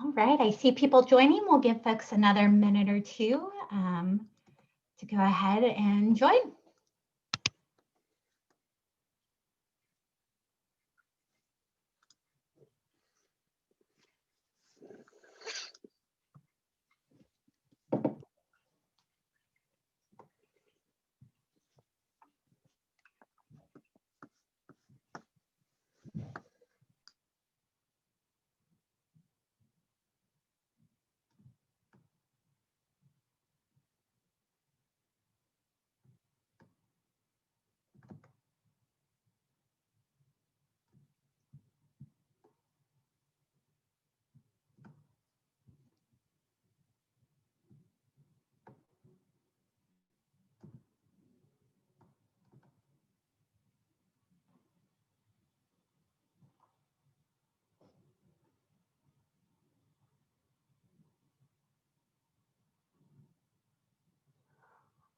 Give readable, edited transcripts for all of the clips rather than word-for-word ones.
All right, I see people joining. We'll give folks another minute or two to go ahead and join.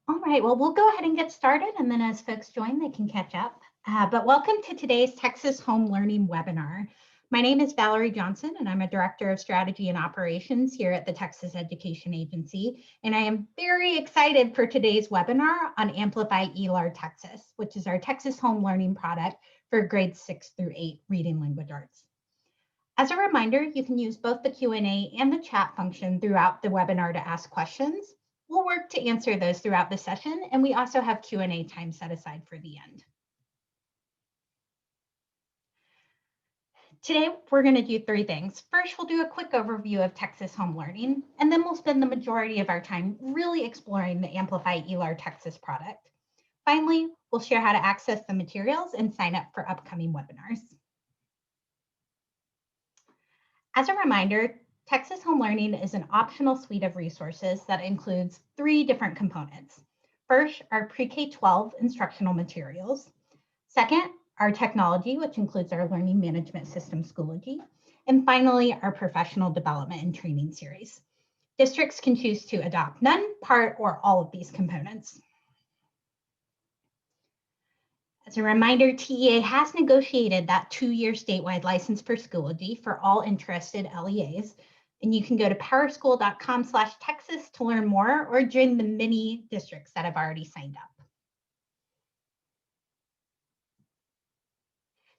All right, well, we'll go ahead and get started, and then as folks join, they can catch up. But welcome to today's Texas Home Learning webinar. My name is Valerie Johnson, and I'm a Director of Strategy and Operations here at the Texas Education Agency. And I am very excited for today's webinar on Amplify ELAR Texas, which is our Texas Home Learning product for grades 6 through 8 reading language arts. As a reminder, you can use both the Q&A and the chat function throughout the webinar to ask questions. We'll work to answer those throughout the session, and we also have Q&A time set aside for the end. Today, we're going to do three things. First, we'll do a quick overview of Texas Home Learning, and then we'll spend the majority of our time really exploring the Amplify ELAR Texas product. Finally, we'll share how to access the materials and sign up for upcoming webinars. As a reminder, Texas Home Learning is an optional suite of resources that includes three different components. First, our pre-K-12 instructional materials. Second, our technology, which includes our learning management system, Schoology. And finally, our professional development and training series. Districts can choose to adopt none, part, or all of these components. As a reminder, TEA has negotiated that 2-year statewide license for Schoology for all interested LEAs. And you can go to powerschool.com/Texas to learn more or join the many districts that have already signed up.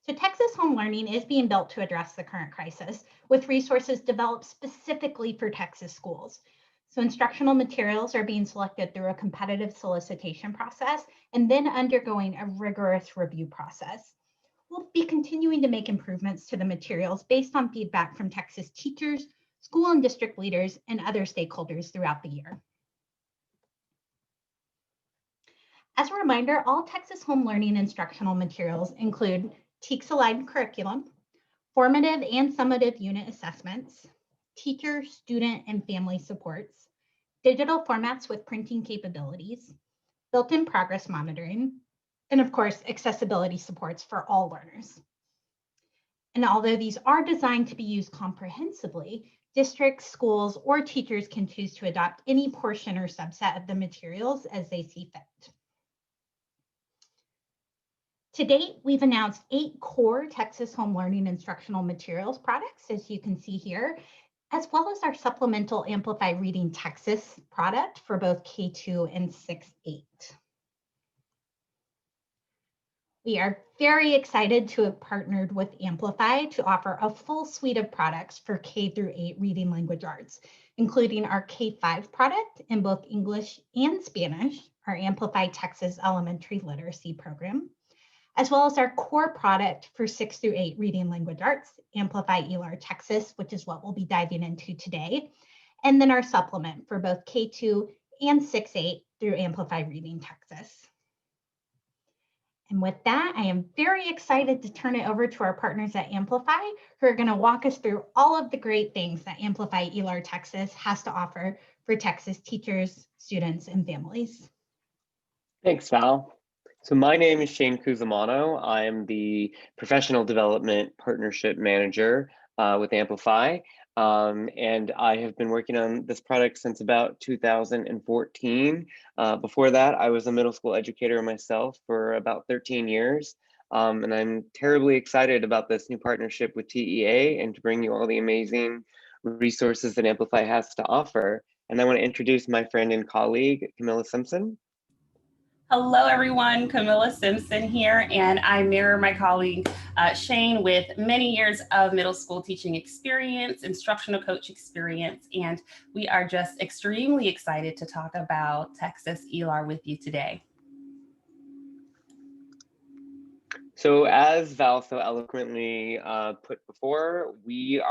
So Texas Home Learning is being built to address the current crisis with resources developed specifically for Texas schools. So instructional materials are being selected through a competitive solicitation process and then undergoing a rigorous review process. We'll be continuing to make improvements to the materials based on feedback from Texas teachers, school and district leaders, and other stakeholders throughout the year. As a reminder, all Texas Home Learning instructional materials include THL curriculum, formative and summative unit assessments, teacher, student, and family supports, digital formats with printing capabilities, built-in progress monitoring, and of course, accessibility supports for all learners. And although these are designed to be used comprehensively, districts, schools, or teachers can choose to adopt any portion or subset of the materials as they see fit. To date, we've announced 8 core Texas Home Learning instructional materials products, as you can see here, as well as our supplemental Amplify Reading Texas product for both K2 and 6-8. We are very excited to have partnered with Amplify to offer a full suite of products for K through 8 reading language arts, including our K5 product in both English and Spanish, our Amplify Texas Elementary Literacy Program, as well as our core product for 6 through 8 reading language arts, Amplify ELAR Texas, which is what we'll be diving into today, and then our supplement for both K2 and 6-8 through Amplify Reading Texas. And with that, I am very excited to turn it over to our partners at Amplify, who are going to walk us through all of the great things that Amplify ELAR Texas has to offer for Texas teachers, students, and families. Thanks, Val. So my name is Shane Cusimano. I am the Professional Development Partnership Manager with Amplify. And I have been working on this product since about 2014. Before that, I was a middle school educator myself for about 13 years. And I'm terribly excited about this new partnership with TEA and to bring you all the amazing resources that Amplify has to offer. And I want to introduce my friend and colleague, Camilla Simpson. Hello, everyone. Camilla Simpson here, and I mirror my colleague Shane with many years of middle school teaching experience, instructional coach experience, and we are just extremely excited to talk about Texas ELAR with you today. So as Val so eloquently put before, we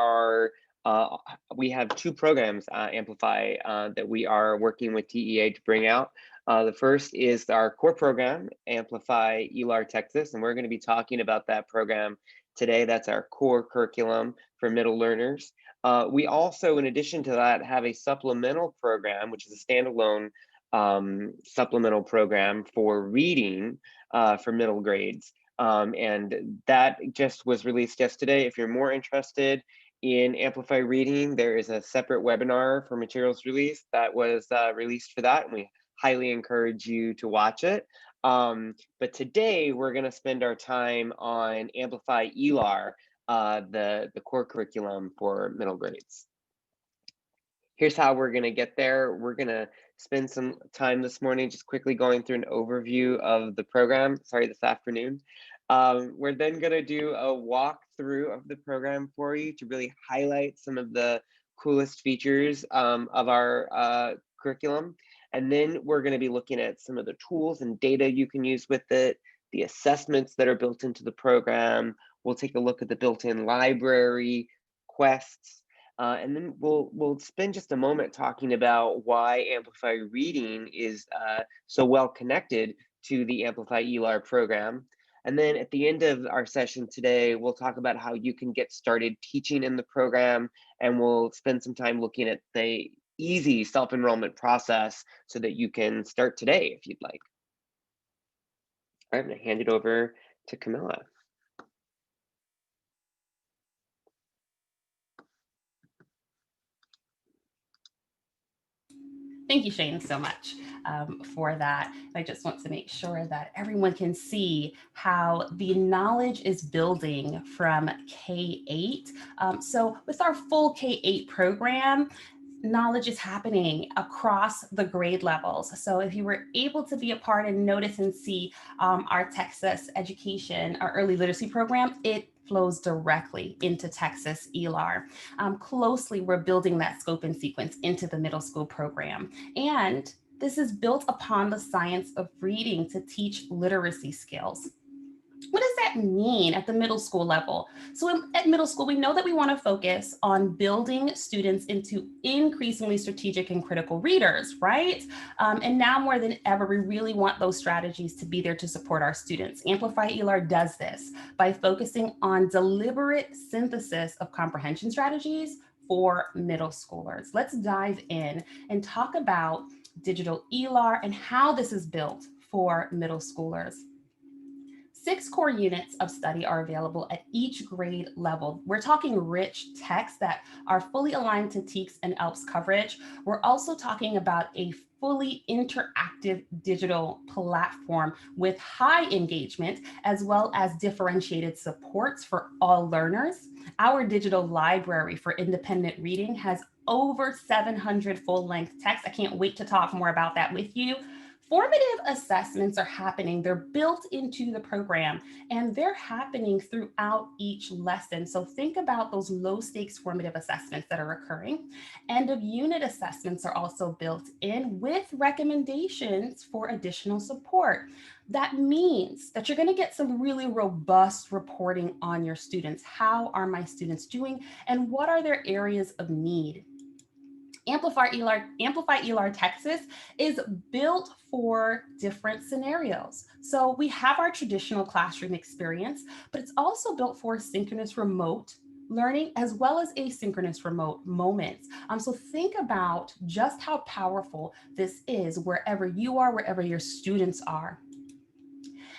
have two programs, Amplify, that we are working with TEA to bring out. The first is our core program, Amplify ELAR Texas, and we're going to be talking about that program today. That's our core curriculum for middle learners. We also, in addition to that, have a supplemental program, which is a standalone supplemental program for reading for middle grades. And that just was released yesterday. If you're more interested in Amplify Reading, there is a separate webinar for materials release that was released for that, and we highly encourage you to watch it. But today we're going to spend our time on Amplify ELAR, the core curriculum for middle grades. Here's how we're going to get there. We're going to spend some time this morning just quickly going through an overview of the program, this afternoon. We're then going to do a walkthrough of the program for you to really highlight some of the coolest features of our curriculum. And then we're going to be looking at some of the tools and data you can use with it, the assessments that are built into the program. We'll take a look at the built-in library, quests, and then we'll spend just a moment talking about why Amplify Reading is so well connected to the Amplify ELAR program. And then at the end of our session today, we'll talk about how you can get started teaching in the program, and we'll spend some time looking at the easy self-enrollment process so that you can start today if you'd like. All right, I'm going to hand it over to Camilla. Thank you, Shane, so much for that. I just want to make sure that everyone can see how the knowledge is building from K-8. So with our full K-8 program, knowledge is happening across the grade levels. So if you were able to be a part and notice and see our Texas education, our early literacy program, it flows directly into Texas ELAR. Closely, we're building that scope and sequence into the middle school program. And this is built upon the science of reading to teach literacy skills. What does that mean at the middle school level? So at middle school, we know that we want to focus on building students into increasingly strategic and critical readers, right? And now more than ever, we really want those strategies to be there to support our students. Amplify ELAR does this by focusing on deliberate synthesis of comprehension strategies for middle schoolers. Let's dive in and talk about digital ELAR and how this is built for middle schoolers. 6 core units of study are available at each grade level. We're talking rich texts that are fully aligned to TEKS and ELPS coverage. We're also talking about a fully interactive digital platform with high engagement, as well as differentiated supports for all learners. Our digital library for independent reading has over 700 full-length texts. I can't wait to talk more about that with you. Formative assessments are happening. They're built into the program and they're happening throughout each lesson. So think about those low stakes formative assessments that are occurring. End of unit assessments are also built in with recommendations for additional support. That means that you're going to get some really robust reporting on your students. How are my students doing and what are their areas of need? Amplify ELAR Texas is built for different scenarios. So we have our traditional classroom experience, but it's also built for synchronous remote learning as well as asynchronous remote moments. So think about just how powerful this is wherever you are, wherever your students are.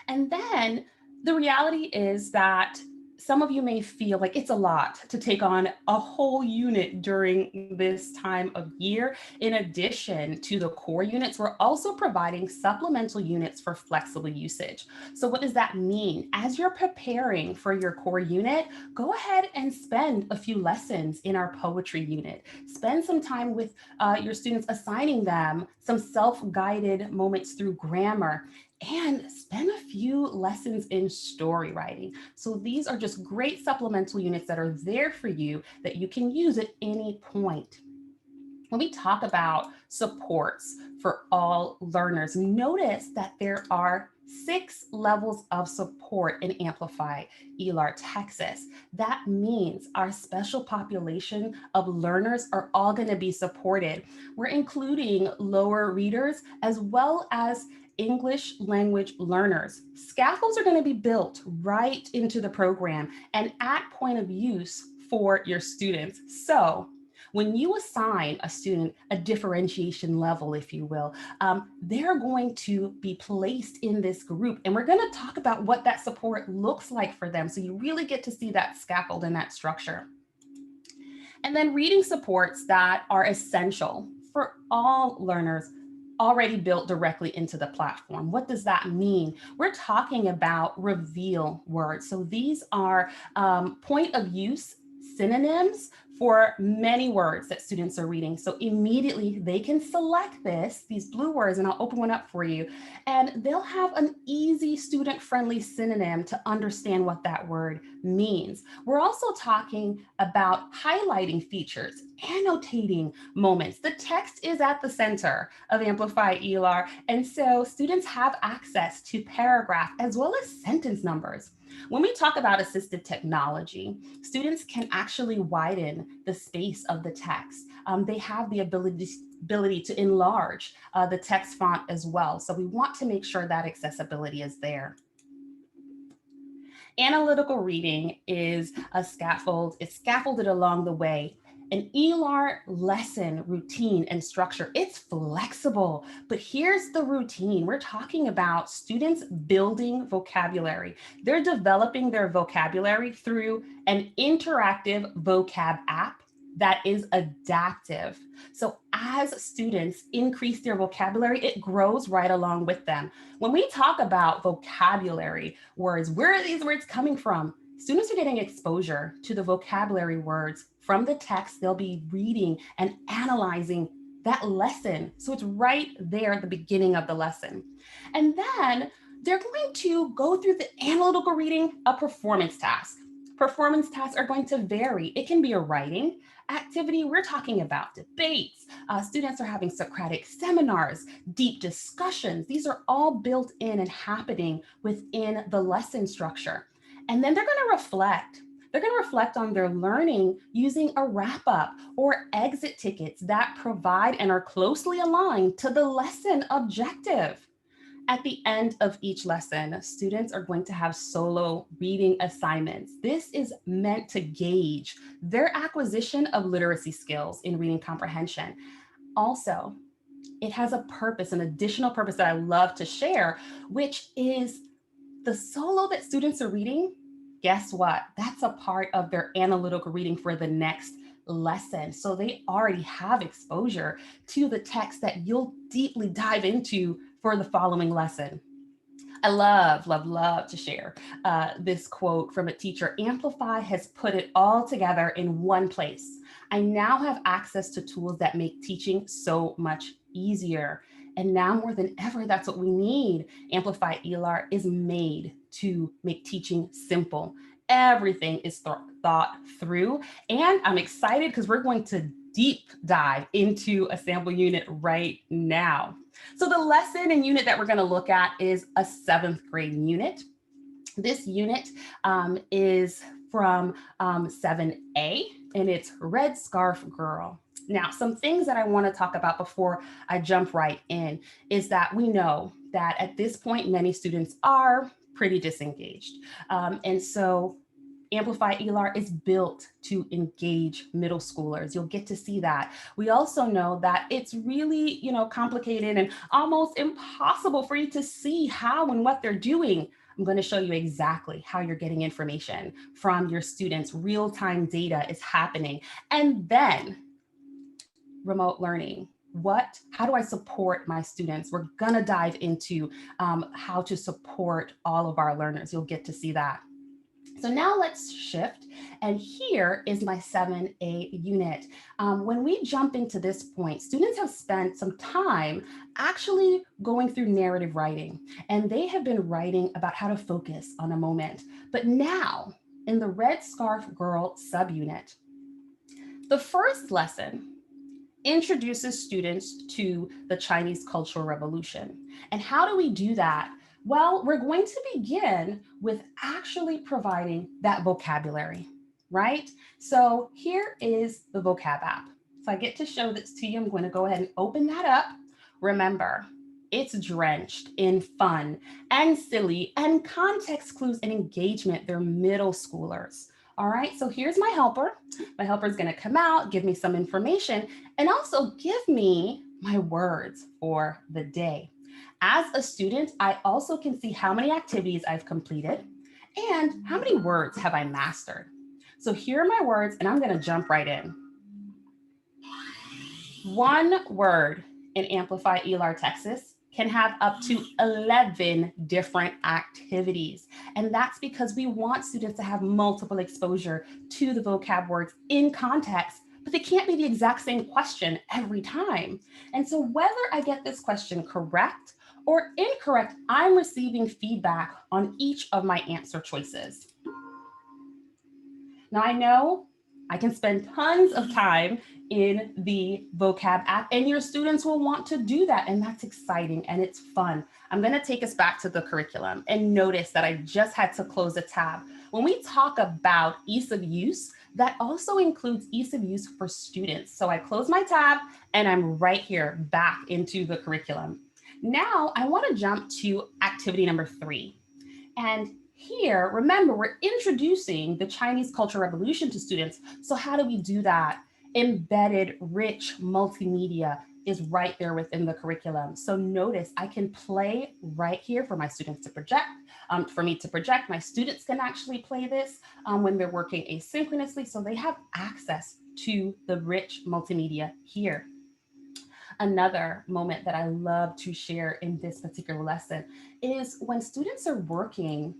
And then the reality is that some of you may feel like it's a lot to take on a whole unit during this time of year. In addition to the core units, we're also providing supplemental units for flexible usage. So what does that mean? As you're preparing for your core unit, go ahead and spend a few lessons in our poetry unit. Spend some time with your students, assigning them some self-guided moments through grammar, and spend a few lessons in story writing. So these are just great supplemental units that are there for you that you can use at any point. When we talk about supports for all learners, notice that there are 6 levels of support in Amplify ELAR Texas. That means our special population of learners are all going to be supported. We're including lower readers as well as English language learners. Scaffolds are going to be built right into the program and at point of use for your students. So when you assign a student a differentiation level, if you will, they're going to be placed in this group. And we're going to talk about what that support looks like for them. So you really get to see that scaffold and that structure. And then reading supports that are essential for all learners already built directly into the platform. What does that mean? We're talking about reveal words. So these are point of use synonyms for many words that students are reading. So immediately they can select these blue words, and I'll open one up for you, and they'll have an easy student-friendly synonym to understand what that word means. We're also talking about highlighting features, annotating moments. The text is at the center of Amplify ELAR, and so students have access to paragraph as well as sentence numbers. When we talk about assistive technology, students can actually widen the space of the text. They have the ability to enlarge the text font as well. So we want to make sure that accessibility is there. Analytical reading is a scaffold. It's scaffolded along the way. An ELAR lesson routine and structure, it's flexible, but here's the routine. We're talking about students building vocabulary. They're developing their vocabulary through an interactive vocab app that is adaptive. So as students increase their vocabulary, it grows right along with them. When we talk about vocabulary words, where are these words coming from? Students are getting exposure to the vocabulary words from the text. They'll be reading and analyzing that lesson. So it's right there at the beginning of the lesson. And then they're going to go through the analytical reading, a performance task. Performance tasks are going to vary. It can be a writing activity. We're talking about debates. Students are having Socratic seminars, deep discussions. These are all built in and happening within the lesson structure. And then they're going to reflect. They're going to reflect on their learning using a wrap-up or exit tickets that provide and are closely aligned to the lesson objective. At the end of each lesson, students are going to have solo reading assignments. This is meant to gauge their acquisition of literacy skills in reading comprehension. Also, it has a purpose, an additional purpose that I love to share, which is the solo that students are reading. Guess what? That's a part of their analytical reading for the next lesson. So they already have exposure to the text that you'll deeply dive into for the following lesson. I love to share this quote from a teacher. Amplify has put it all together in one place. I now have access to tools that make teaching so much easier. And now more than ever, that's what we need. Amplify ELAR is made to make teaching simple. Everything is thought through. And I'm excited because we're going to deep dive into a sample unit right now. So the lesson and unit that we're going to look at is a 7th grade unit. This unit is from 7A, and it's Red Scarf Girl. Now, some things that I want to talk about before I jump right in is that we know that at this point, many students are pretty disengaged. And so Amplify ELAR is built to engage middle schoolers. You'll get to see that. We also know that it's really, complicated and almost impossible for you to see how and what they're doing I'm going to show you exactly how you're getting information from your students. Real-time data is happening. And then remote learning. How do I support my students? We're going to dive into how to support all of our learners. You'll get to see that. So now let's shift, and here is my 7A unit. When we jump into this point, students have spent some time actually going through narrative writing, and they have been writing about how to focus on a moment. But now, in the Red Scarf Girl subunit, the first lesson introduces students to the Chinese Cultural Revolution. And how do we do that? Well, we're going to begin with actually providing that vocabulary, right? So here is the vocab app. So I get to show this to you. I'm going to go ahead and open that up. Remember, it's drenched in fun and silly and context clues and engagement. They're middle schoolers. All right, so here's my helper. My helper is going to come out, give me some information, and also give me my words for the day. As a student, I also can see how many activities I've completed and how many words have I mastered. So here are my words, and I'm going to jump right in. One word in Amplify ELAR Texas can have up to 11 different activities. And that's because we want students to have multiple exposure to the vocab words in context, but they can't be the exact same question every time. And so whether I get this question correct or incorrect, I'm receiving feedback on each of my answer choices. Now I know I can spend tons of time in the vocab app, and your students will want to do that, and that's exciting and it's fun. I'm going to take us back to the curriculum, and notice that I just had to close a tab. When we talk about ease of use, that also includes ease of use for students. So I close my tab and I'm right here back into the curriculum. Now I want to jump to activity number 3. And here, remember, we're introducing the Chinese Cultural Revolution to students. So how do we do that? Embedded, rich multimedia is right there within the curriculum. So notice I can play right here for my students to project. For me to project, my students can actually play this when they're working asynchronously. So they have access to the rich multimedia here. Another moment that I love to share in this particular lesson is when students are working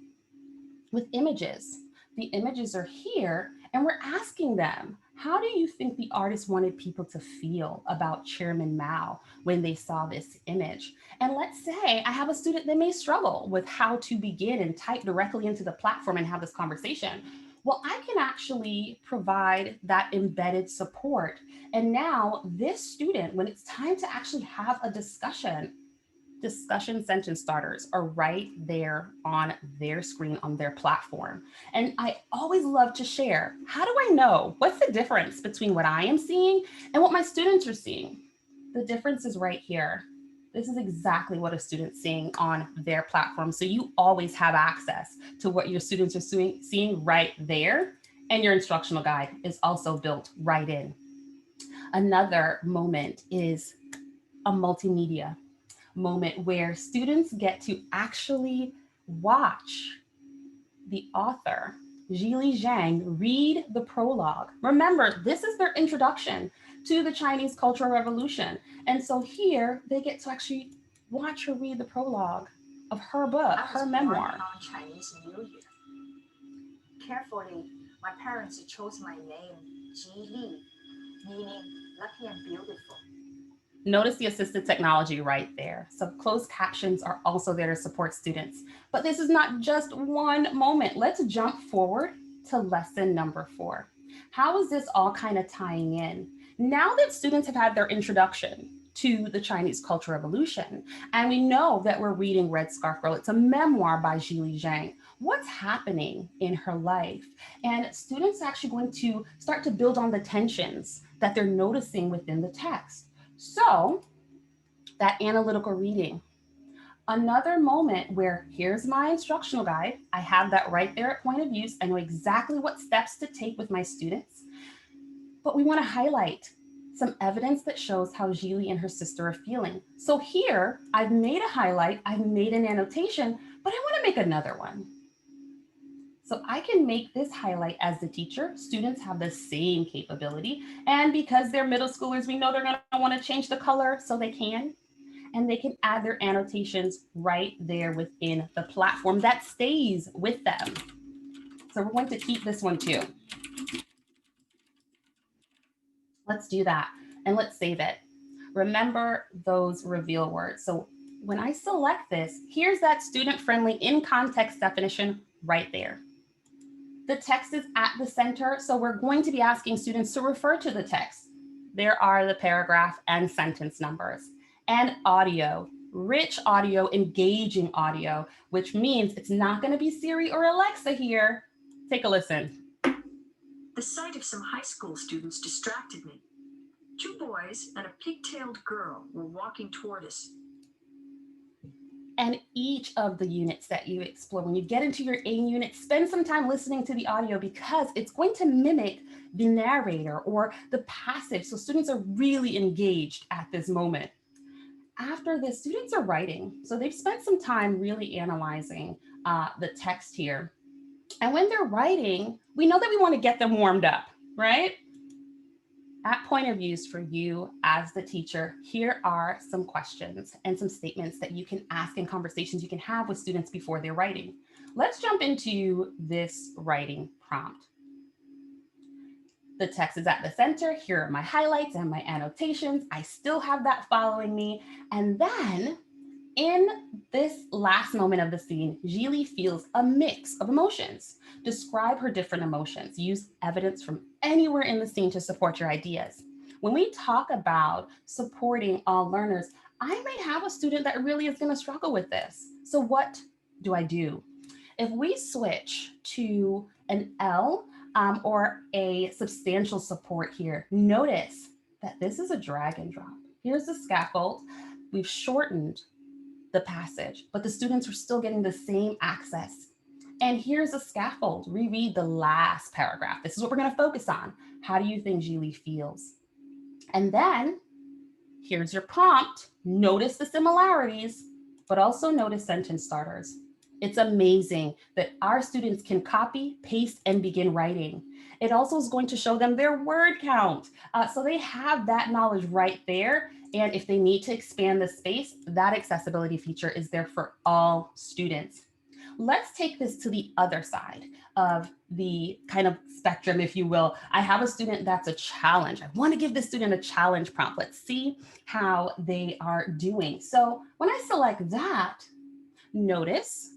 with images. The images are here, and we're asking them, how do you think the artist wanted people to feel about Chairman Mao when they saw this image? And let's say I have a student that may struggle with how to begin and type directly into the platform and have this conversation. Well, I can actually provide that embedded support. And now this student, when it's time to actually have a discussion sentence starters are right there on their screen on their platform. And I always love to share, how do I know what's the difference between what I am seeing and what my students are seeing? The difference is right here. This is exactly what a student's seeing on their platform. So you always have access to what your students are seeing right there. And your instructional guide is also built right in. Another moment is a multimedia moment where students get to actually watch the author, Zhili Zhang, read the prologue. Remember, this is their introduction to the Chinese Cultural Revolution. And so here they get to actually watch her read the prologue of her book, her memoir. On Chinese New Year. Carefully, my parents chose my name, Zhili, meaning lucky and beautiful. Notice the assistive technology right there. So closed captions are also there to support students. But this is not just one moment. Let's jump forward to lesson number 4. How is this all kind of tying in? Now that students have had their introduction to the Chinese Cultural Revolution, and we know that we're reading Red Scarf Girl, it's a memoir by Zhili Zhang. What's happening in her life? And students are actually going to start to build on the tensions that they're noticing within the text. So that analytical reading, another moment where here's my instructional guide. I have that right there at point of use. I know exactly what steps to take with my students, but we want to highlight some evidence that shows how Jili and her sister are feeling. So here, I've made a highlight, I've made an annotation, but I want to make another one. So I can make this highlight as the teacher. Students have the same capability. And because they're middle schoolers, we know they're going to want to change the color, so they can. And they can add their annotations right there within the platform that stays with them. So we're going to keep this one too. Let's do that and let's save it. Remember those reveal words. So when I select this, here's that student-friendly in context definition right there. The text is at the center, so we're going to be asking students to refer to the text. There are the paragraph and sentence numbers. And audio, rich audio, engaging audio, which means it's not going to be Siri or Alexa here. Take a listen. The sight of some high school students distracted me. 2 boys and a pigtailed girl were walking toward us. And each of the units that you explore, when you get into your A unit, spend some time listening to the audio because it's going to mimic the narrator or the passive. So students are really engaged at this moment. After this, students are writing. So they've spent some time really analyzing the text here. And when they're writing, we know that we want to get them warmed up, right? At point of views for you as the teacher, here are some questions and some statements that you can ask in conversations you can have with students before they're writing. Let's jump into this writing prompt. The text is at the center. Here are my highlights and my annotations. I still have that following me. And then in this last moment of the scene, Jili feels a mix of emotions. Describe her different emotions. Use evidence from anywhere in the scene to support your ideas. When we talk about supporting all learners, I may have a student that really is going to struggle with this. So what do I do? If we switch to an L or a substantial support here, notice that this is a drag and drop. Here's the scaffold. We've shortened the passage, but the students are still getting the same access. And here's a scaffold. Reread the last paragraph. This is what we're going to focus on. How do you think Jili feels? And then here's your prompt. Notice the similarities, but also notice sentence starters. It's amazing that our students can copy, paste, and begin writing. It also is going to show them their word count. So they have that knowledge right there. And if they need to expand the space, that accessibility feature is there for all students. Let's take this to the other side of the kind of spectrum, if you will. I have a student that's a challenge. I want to give this student a challenge prompt. Let's see how they are doing. So when I select that, notice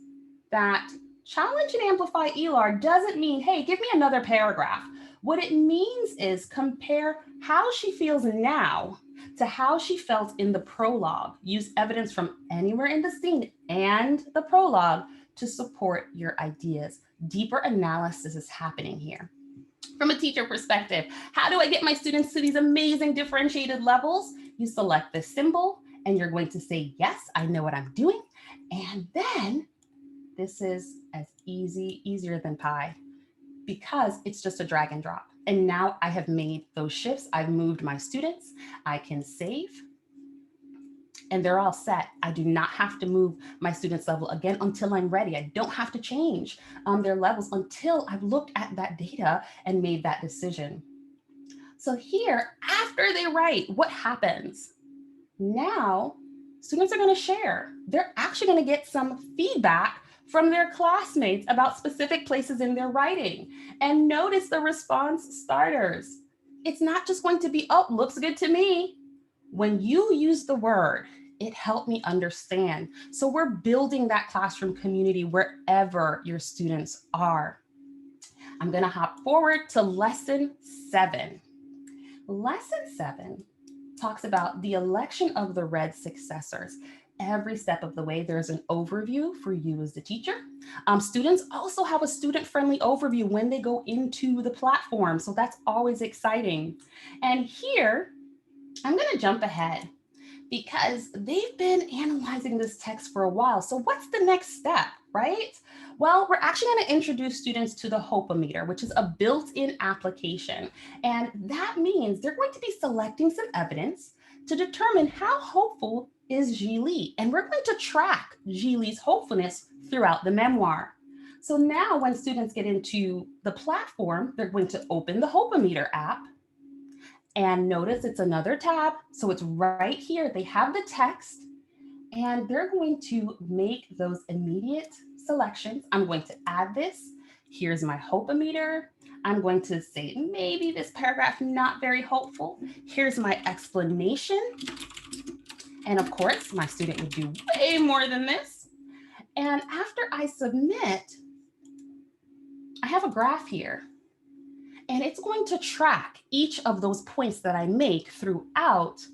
that challenge and amplify ELAR doesn't mean, hey, give me another paragraph. What it means is compare how she feels now to how she felt in the prologue. Use evidence from anywhere in the scene and the prologue to support your ideas. Deeper analysis is happening here. From a teacher perspective, how do I get my students to these amazing differentiated levels? You select the symbol and you're going to say, yes, I know what I'm doing. And then this is as easier than pie because it's just a drag and drop. And now I have made those shifts. I've moved my students. I can save and they're all set. I do not have to move my students' level again until I'm ready. I don't have to change their levels until I've looked at that data and made that decision. So here, after they write, what happens? Now, students are going to share. They're actually going to get some feedback from their classmates about specific places in their writing. And notice the response starters. It's not just going to be, oh, looks good to me. When you use the word, it helped me understand. So we're building that classroom community wherever your students are. I'm going to hop forward to lesson 7. Lesson 7 talks about the election of the red successors. Every step of the way, there's an overview for you as the teacher. Students also have a student-friendly overview when they go into the platform. So that's always exciting. And here, I'm going to jump ahead because they've been analyzing this text for a while. So what's the next step, right? Well, we're actually going to introduce students to the Hope-O-Meter, which is a built-in application. And that means they're going to be selecting some evidence to determine how hopeful is Ji-Li. And we're going to track Ji-Li's hopefulness throughout the memoir. So now when students get into the platform, they're going to open the Hope-O-Meter app. And notice it's another tab. So it's right here. They have the text. And they're going to make those immediate selections. I'm going to add this. Here's my Hope-O-Meter. I'm going to say maybe this paragraph not very hopeful. Here's my explanation. And of course, my student would do way more than this. And after I submit, I have a graph here. And it's going to track each of those points that I make throughout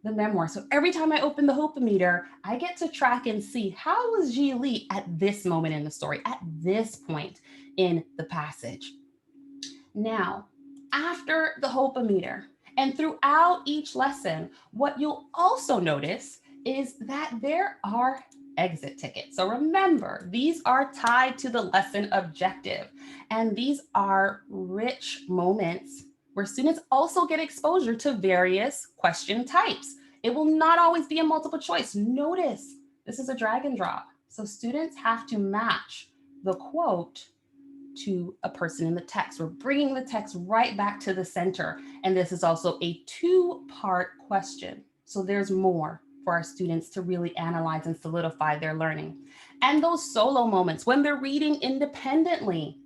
the memoir. So every time I open the Hope-O-Meter, I get to track and see how was Ji-Li at this moment in the story, at this point in the passage. Now, after the Hope-O-Meter and throughout each lesson, what you'll also notice is that there are exit tickets. So remember, these are tied to the lesson objective, and these are rich moments where students also get exposure to various question types. It will not always be a multiple choice. Notice this is a drag and drop. So students have to match the quote to a person in the text. We're bringing the text right back to the center. And this is also a two-part question. So there's more for our students to really analyze and solidify their learning. And those solo moments when they're reading independently,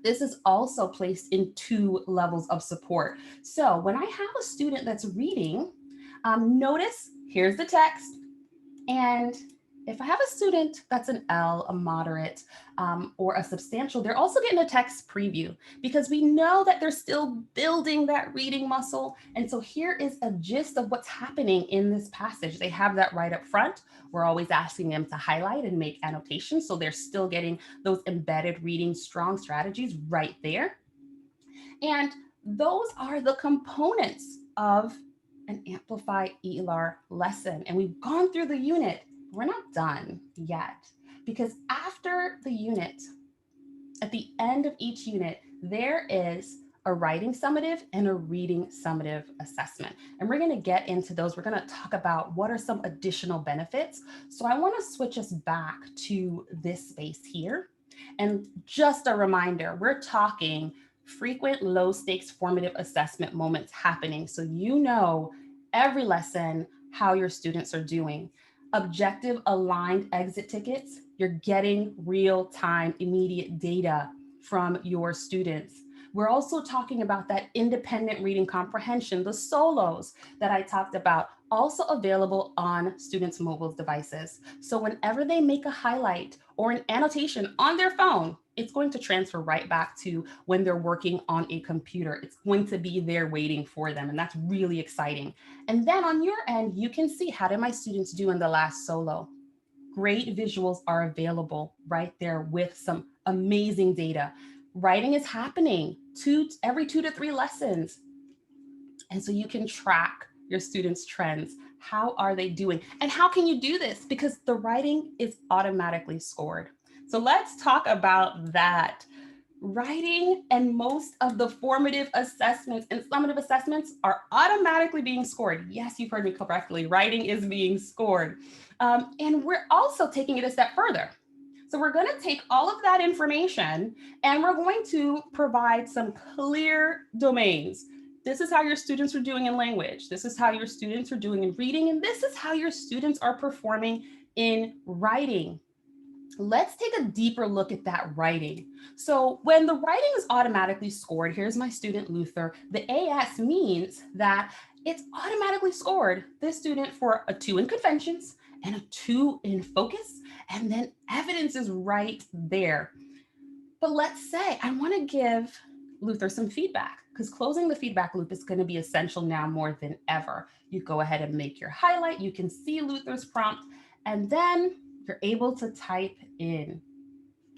this is also placed in 2 levels of support. So when I have a student that's reading, notice here's the text. And if I have a student that's an L, a moderate, or a substantial, they're also getting a text preview because we know that they're still building that reading muscle. And so here is a gist of what's happening in this passage. They have that right up front. We're always asking them to highlight and make annotations. So they're still getting those embedded reading strong strategies right there. And those are the components of an Amplify ELAR lesson. And we've gone through the unit. We're not done yet, because after the unit, at the end of each unit, there is a writing summative and a reading summative assessment. And we're going to get into those. We're going to talk about what are some additional benefits. So I want to switch us back to this space here. And just a reminder, we're talking frequent low stakes formative assessment moments happening. So you know every lesson how your students are doing. Objective aligned exit tickets, you're getting real time, immediate data from your students. We're also talking about that independent reading comprehension, the solos that I talked about, also available on students' mobile devices. So whenever they make a highlight or an annotation on their phone, it's going to transfer right back to when they're working on a computer. It's going to be there waiting for them, and that's really exciting. And then on your end, you can see, how did my students do in the last solo? Great visuals are available right there with some amazing data. Writing is happening every 2 to 3 lessons. And so you can track your students' trends. How are they doing? And how can you do this? Because the writing is automatically scored. So let's talk about that. Writing and most of the formative assessments and summative assessments are automatically being scored. Yes, you've heard me correctly. Writing is being scored. And we're also taking it a step further. So we're going to take all of that information and we're going to provide some clear domains. This is how your students are doing in language. This is how your students are doing in reading. And this is how your students are performing in writing. Let's take a deeper look at that writing. So when the writing is automatically scored, here's my student Luther, the AS means that it's automatically scored this student for a 2 in conventions and a 2 in focus, and then evidence is right there. But let's say I want to give Luther some feedback, because closing the feedback loop is going to be essential now more than ever. You go ahead and make your highlight. You can see Luther's prompt, and then you're able to type in.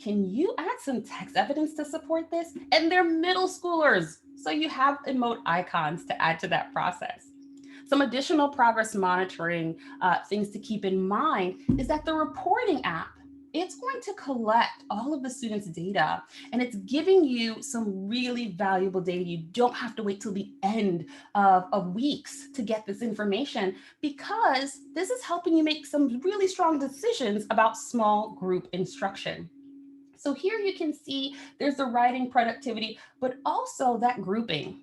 Can you add some text evidence to support this? And they're middle schoolers, so you have emote icons to add to that process. Some additional progress monitoring things to keep in mind is that the reporting app it's going to collect all of the students' data, and it's giving you some really valuable data. You don't have to wait till the end of weeks to get this information, because this is helping you make some really strong decisions about small group instruction. So here you can see there's the writing productivity, but also that grouping.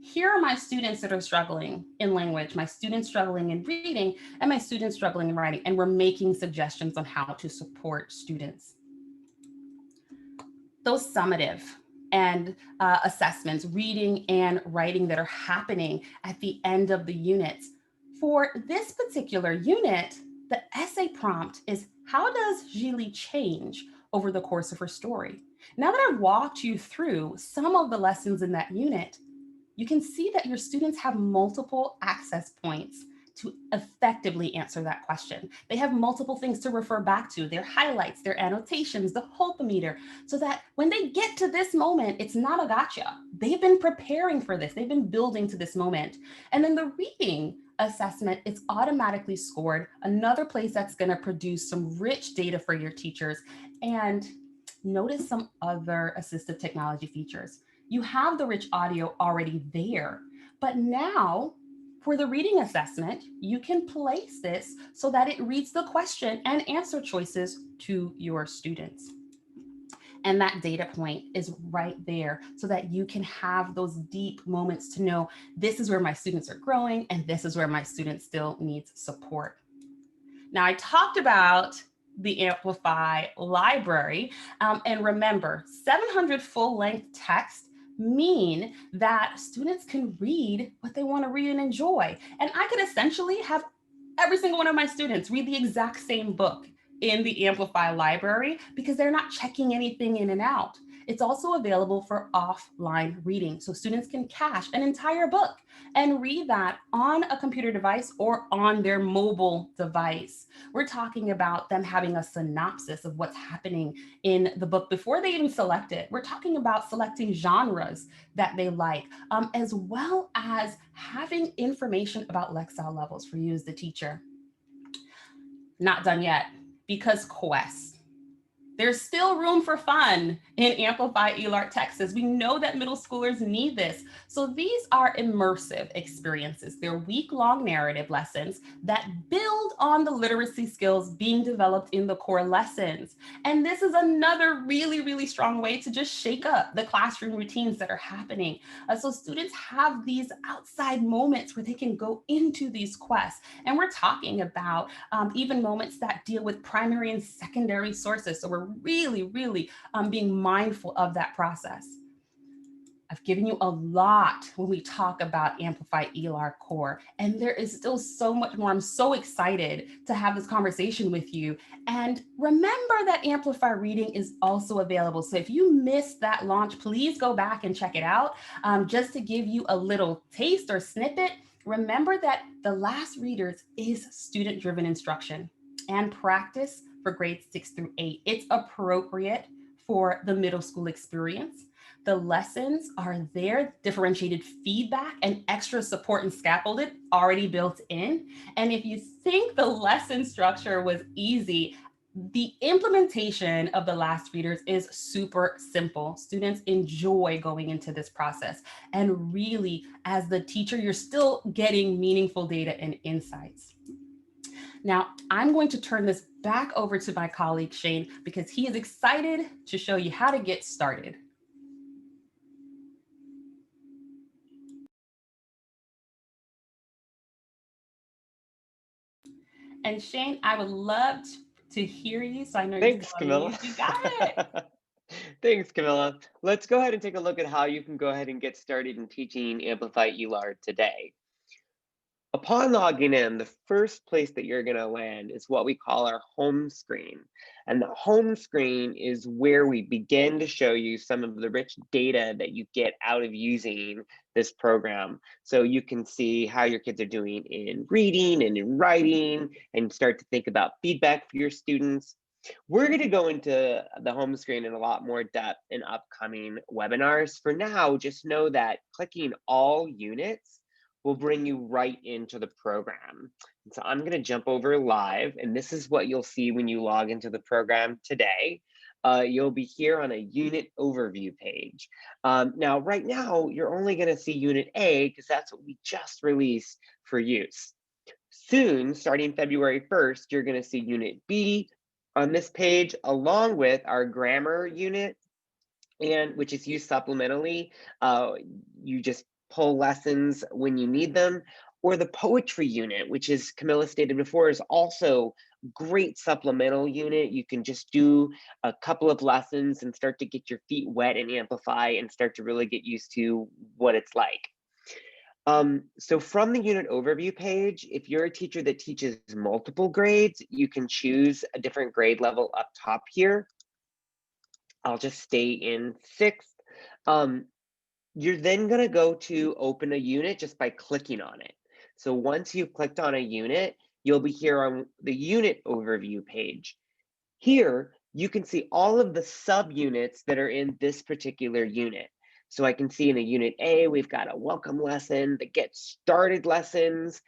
Here are my students that are struggling in language, my students struggling in reading, and my students struggling in writing, and we're making suggestions on how to support students. Those summative and assessments, reading and writing, that are happening at the end of the units. For this particular unit, the essay prompt is, how does Julie change over the course of her story? Now that I've walked you through some of the lessons in that unit, you can see that your students have multiple access points to effectively answer that question. They have multiple things to refer back to, their highlights, their annotations, the hopometer, so that when they get to this moment, it's not a gotcha. They've been preparing for this. They've been building to this moment. And then the reading assessment is automatically scored, another place that's going to produce some rich data for your teachers. And notice some other assistive technology features. You have the rich audio already there, but now for the reading assessment, you can place this so that it reads the question and answer choices to your students. And that data point is right there so that you can have those deep moments to know, this is where my students are growing and this is where my students still needs support. Now, I talked about the Amplify library, and remember, 700 full-length text mean that students can read what they want to read and enjoy. And I could essentially have every single one of my students read the exact same book in the Amplify library, because they're not checking anything in and out. It's also available for offline reading. So students can cache an entire book and read that on a computer device or on their mobile device. We're talking about them having a synopsis of what's happening in the book before they even select it. We're talking about selecting genres that they like, as well as having information about Lexile levels for you as the teacher. Not done yet, because Quest. There's still room for fun in Amplify ELAR texts. We know that middle schoolers need this. So these are immersive experiences. They're week-long narrative lessons that build on the literacy skills being developed in the core lessons. And this is another really, really strong way to just shake up the classroom routines that are happening. So students have these outside moments where they can go into these quests. And we're talking about even moments that deal with primary and secondary sources. So we're really, really being mindful of that process. I've given you a lot when we talk about Amplify ELAR Core, and there is still so much more. I'm so excited to have this conversation with you. And remember that Amplify Reading is also available. So if you missed that launch, please go back and check it out. Just to give you a little taste or snippet, remember that the last readers is student-driven instruction and practice for grades 6 through 8. It's appropriate for the middle school experience. The lessons are there, differentiated feedback and extra support and scaffolded already built in. And if you think the lesson structure was easy, the implementation of the last readers is super simple. Students enjoy going into this process. And really, as the teacher, you're still getting meaningful data and insights. Now, I'm going to turn this back over to my colleague, Shane, because he is excited to show you how to get started. And Shane, I would love to hear you. So I know Thanks, Camilla. You got it. Thanks, Camilla. Let's go ahead and take a look at how you can go ahead and get started in teaching Amplify ELAR today. Upon logging in, the first place that you're going to land is what we call our home screen. And the home screen is where we begin to show you some of the rich data that you get out of using this program. So you can see how your kids are doing in reading and in writing, and start to think about feedback for your students. We're going to go into the home screen in a lot more depth in upcoming webinars. For now, just know that clicking all units will bring you right into the program. So I'm going to jump over live, and this is what you'll see when you log into the program today. You'll be here on a unit overview page. Now, right now, you're only going to see Unit A because that's what we just released for use. Soon, starting February 1st, you're going to see Unit B on this page, along with our grammar unit, and which is used supplementally. You just pull lessons when you need them, or the poetry unit, which is Camilla stated before, is also great supplemental unit. You can just do a couple of lessons and start to get your feet wet in Amplify and start to really get used to what it's like. So from the unit overview page, if you're a teacher that teaches multiple grades, you can choose a different grade level up top here. I'll just stay in 6th. You're then going to go to open a unit just by clicking on it. So once you've clicked on a unit, you'll be here on the unit overview page. Here, you can see all of the subunits that are in this particular unit. So I can see in a Unit A, we've got a welcome lesson, the get started lessons,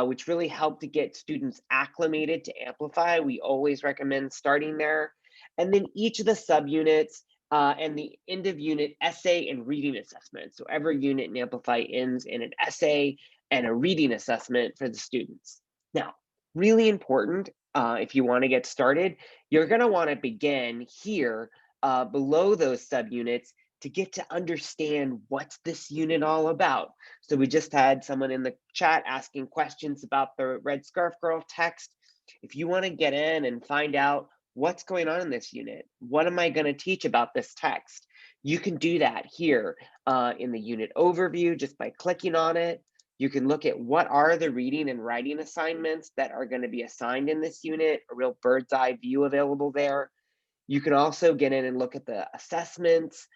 which really help to get students acclimated to Amplify. We always recommend starting there. And then each of the subunits and the end of unit essay and reading assessment. So every unit in Amplify ends in an essay and a reading assessment for the students. Now, really important, if you want to get started, you're going to want to begin here below those subunits to get to understand what's this unit all about. So we just had someone in the chat asking questions about the Red Scarf Girl text. If you want to get in and find out what's going on in this unit, what am I going to teach about this text, you can do that here in the unit overview just by clicking on it. You can look at what are the reading and writing assignments that are going to be assigned in this unit, a real bird's eye view available there. You can also get in and look at the assessments,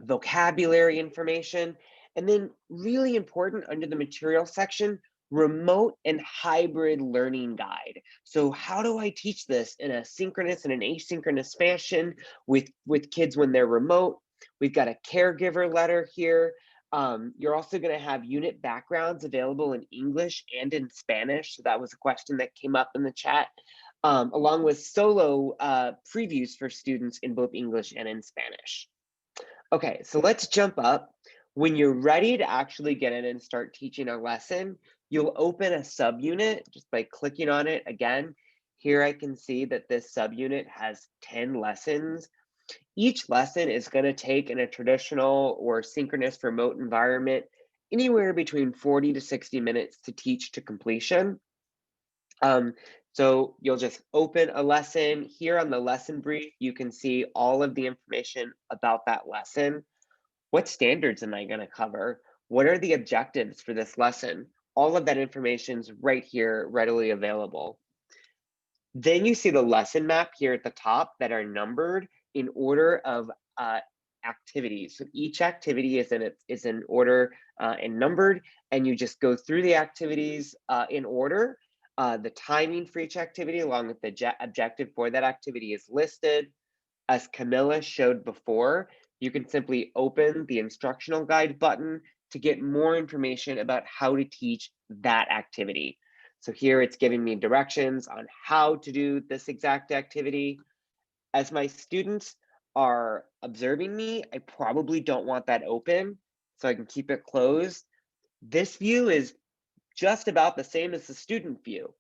vocabulary information, and then really important under the material section, remote and hybrid learning guide. So how do I teach this in a synchronous and an asynchronous fashion with kids when they're remote? We've got a caregiver letter here. You're also going to have unit backgrounds available in English and in Spanish. So that was a question that came up in the chat, along with solo previews for students in both English and in Spanish. Okay, so let's jump up. When you're ready to actually get in and start teaching a lesson, you'll open a subunit just by clicking on it again. Here I can see that this subunit has 10 lessons. Each lesson is going to take in a traditional or synchronous remote environment anywhere between 40 to 60 minutes to teach to completion. So you'll just open a lesson. Here on the lesson brief, you can see all of the information about that lesson. What standards am I going to cover? What are the objectives for this lesson? All of that information is right here, readily available. Then you see the lesson map here at the top that are numbered in order of activities. So each activity is in order and numbered, and you just go through the activities in order. The timing for each activity along with the objective for that activity is listed. As Camilla showed before, you can simply open the instructional guide button to get more information about how to teach that activity. So here it's giving me directions on how to do this exact activity. As my students are observing me, I probably don't want that open, so I can keep it closed. This view is just about the same as the student view.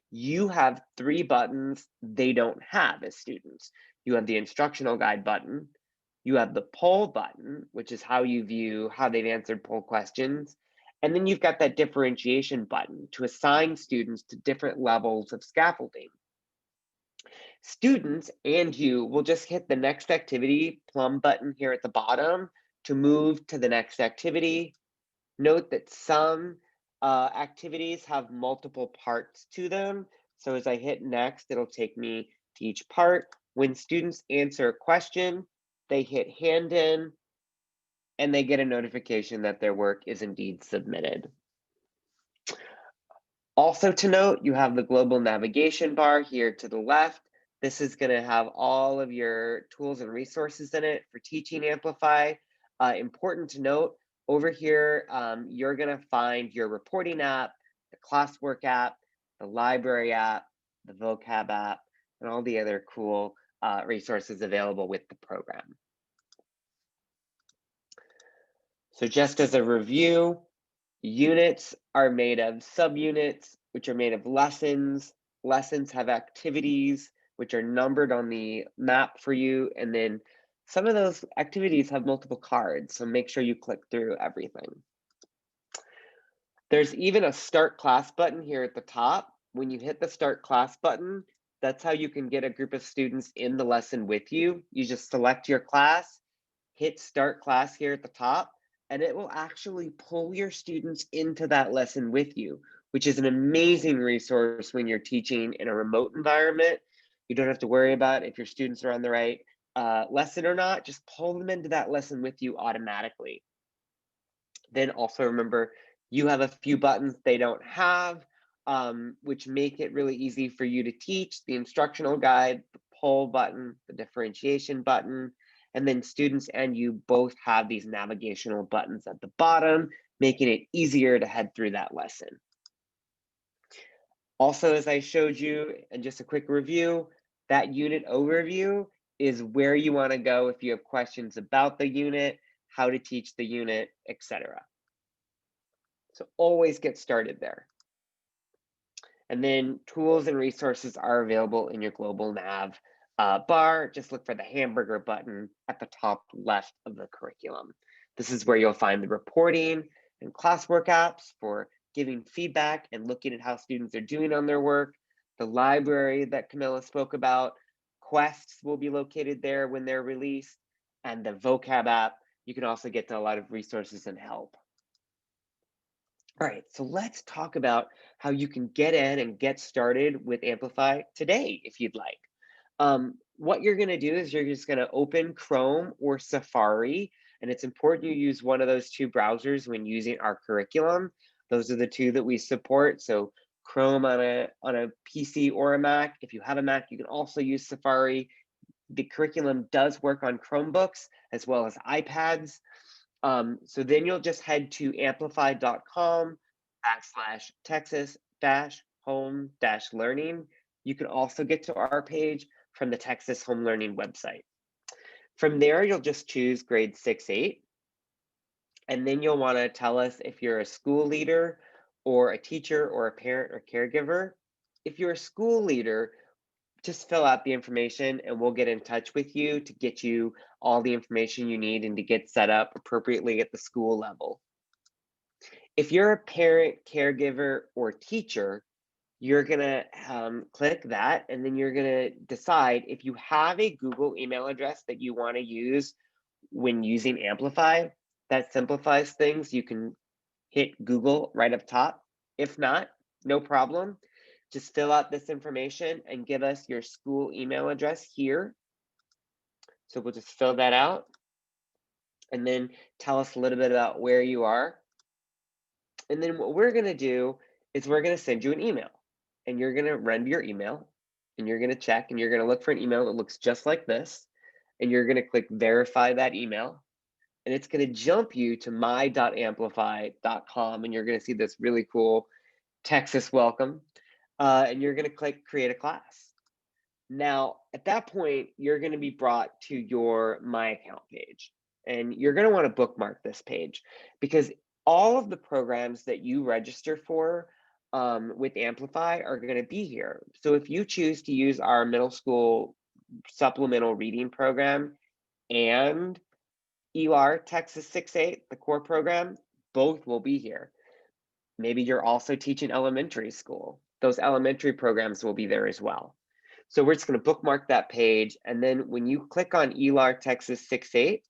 You have 3 buttons they don't have as students. You have the instructional guide button, you have the poll button, which is how you view how they've answered poll questions, and then you've got that differentiation button to assign students to different levels of scaffolding. Students and you will just hit the next activity plum button here at the bottom to move to the next activity. Note that some activities have multiple parts to them. So as I hit next, it'll take me to each part. When students answer a question, they hit hand in and they get a notification that their work is indeed submitted. Also to note, you have the global navigation bar here to the left. This is going to have all of your tools and resources in it for teaching Amplify. Important to note, over here, you're going to find your reporting app, the classwork app, the library app, the vocab app, and all the other cool resources available with the program. So just as a review, units are made of subunits, which are made of lessons. Lessons have activities, which are numbered on the map for you. And then some of those activities have multiple cards, so make sure you click through everything. There's even a start class button here at the top. When you hit the start class button, that's how you can get a group of students in the lesson with you. You just select your class, hit start class here at the top, and it will actually pull your students into that lesson with you, which is an amazing resource when you're teaching in a remote environment. You don't have to worry about if your students are on the right lesson or not. Just pull them into that lesson with you automatically. Then also remember, you have a few buttons they don't have, which make it really easy for you to teach: the instructional guide, the poll button, the differentiation button, and then students and you both have these navigational buttons at the bottom, making it easier to head through that lesson. Also, as I showed you, and just a quick review, that unit overview is where you want to go if you have questions about the unit, how to teach the unit, etc. So always get started there. And then tools and resources are available in your global nav bar. Just look for the hamburger button at the top left of the curriculum. This is where you'll find the reporting and classwork apps for giving feedback and looking at how students are doing on their work. The library that Camilla spoke about, quests will be located there when they're released, and the vocab app. You can also get to a lot of resources and help. All right, so let's talk about how you can get in and get started with Amplify today, if you'd like. What you're gonna do is you're just gonna open Chrome or Safari, and it's important you use one of those two browsers when using our curriculum. Those are the two that we support. So Chrome on a PC or a Mac. If you have a Mac, you can also use Safari. The curriculum does work on Chromebooks as well as iPads. So then you'll just head to amplify.com/Texas-home-learning. You can also get to our page from the Texas Home Learning website. From there, you'll just choose grade 6-8. And then you'll want to tell us if you're a school leader or a teacher or a parent or caregiver. If you're a school leader, just fill out the information and we'll get in touch with you to get you all the information you need and to get set up appropriately at the school level. If you're a parent, caregiver, or teacher, you're gonna click that, and then you're gonna decide if you have a Google email address that you wanna use when using Amplify. That simplifies things. You can hit Google right up top. If not, no problem. Just fill out this information and give us your school email address here. So we'll just fill that out and then tell us a little bit about where you are. And then what we're gonna do is we're gonna send you an email, and you're gonna run your email and you're gonna check and you're gonna look for an email that looks just like this. And you're gonna click verify that email. And it's gonna jump you to my.amplify.com, and you're gonna see this really cool Texas welcome. And you're gonna click create a class. Now, at that point, you're gonna be brought to your My Account page. And you're gonna wanna bookmark this page because all of the programs that you register for with Amplify are gonna be here. So if you choose to use our middle school supplemental reading program and ELAR Texas 6-8, the core program, both will be here. Maybe you're also teaching elementary school. Those elementary programs will be there as well. So we're just going to bookmark that page. And then when you click on ELAR Texas 6-8,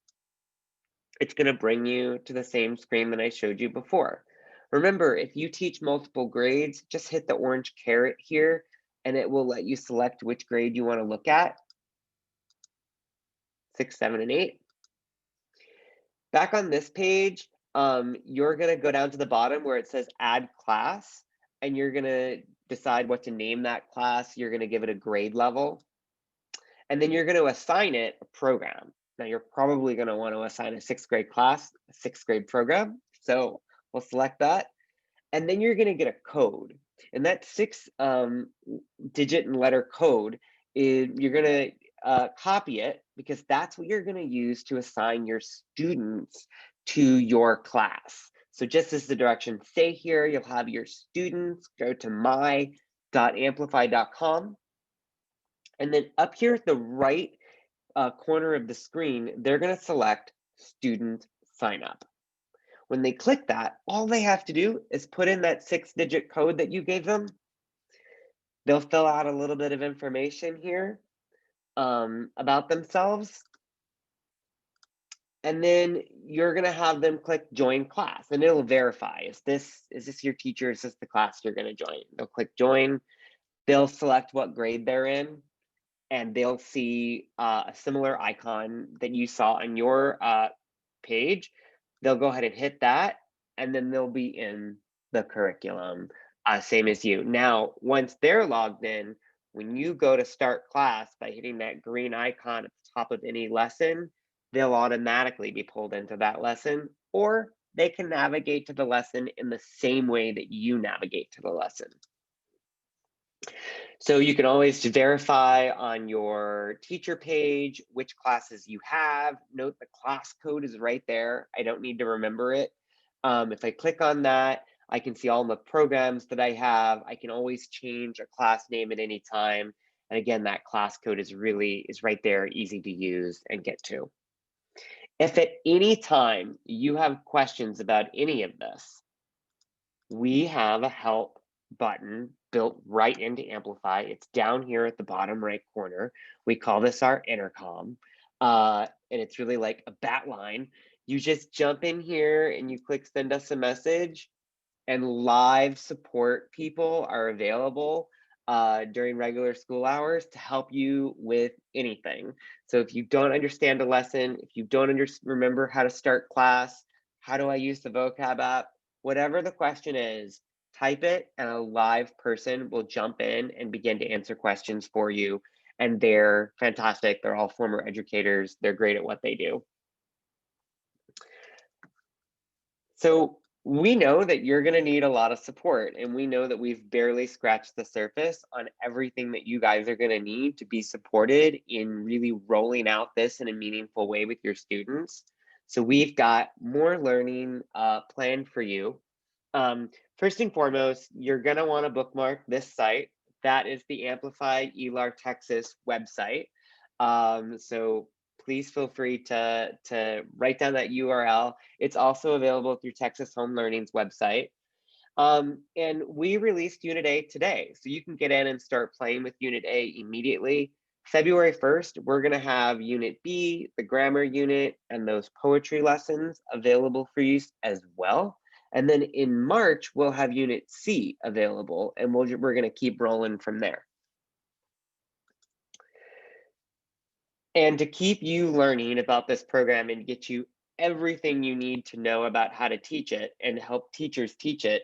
it's going to bring you to the same screen that I showed you before. Remember, if you teach multiple grades, just hit the orange caret here, and it will let you select which grade you want to look at. 6, 7, and 8. Back on this page, you're going to go down to the bottom where it says add class, and you're going to decide what to name that class. You're going to give it a grade level, and then you're going to assign it a program. Now, you're probably going to want to assign a 6th grade class, a 6th grade program. So we'll select that. And then you're going to get a code. And that 6-digit and letter code you're going to copy it, because that's what you're going to use to assign your students to your class. So just as the directions say here, you'll have your students go to my.amplify.com. And then up here at the right corner of the screen, they're going to select student sign up. When they click that, all they have to do is put in that 6-digit code that you gave them. They'll fill out a little bit of information here about themselves. And then you're going to have them click join class, and it'll verify, is this your teacher? Is this the class you're going to join? They'll click join. They'll select what grade they're in, and they'll see a similar icon that you saw on your page. They'll go ahead and hit that, and then they'll be in the curriculum, same as you. Now, once they're logged in, when you go to start class by hitting that green icon at the top of any lesson, they'll automatically be pulled into that lesson, or they can navigate to the lesson in the same way that you navigate to the lesson. So you can always verify on your teacher page which classes you have. Note the class code is right there. I don't need to remember it. If I click on that, I can see all the programs that I have. I can always change a class name at any time. And again, that class code is right there, easy to use and get to. If at any time you have questions about any of this, we have a help button built right into Amplify. It's down here at the bottom right corner. We call this our intercom. And it's really like a bat line. You just jump in here and you click send us a message, and live support people are available during regular school hours to help you with anything. So if you don't understand a lesson, if you don't remember how to start class, how do I use the vocab app, whatever the question is, type it and a live person will jump in and begin to answer questions for you. And they're fantastic. They're all former educators. They're great at what they do. So we know that you're going to need a lot of support, and we know that we've barely scratched the surface on everything that you guys are going to need to be supported in really rolling out this in a meaningful way with your students. So we've got more learning planned for you. First and foremost, you're going to want to bookmark this site. That is the Amplify ELAR Texas website. So please feel free to write down that URL. It's also available through Texas Home Learning's website. And we released Unit A today, so you can get in and start playing with Unit A immediately. February 1st, we're going to have Unit B, the grammar unit, and those poetry lessons available for use as well. And then in March, we'll have Unit C available, and we're going to keep rolling from there. And to keep you learning about this program and get you everything you need to know about how to teach it and help teachers teach it,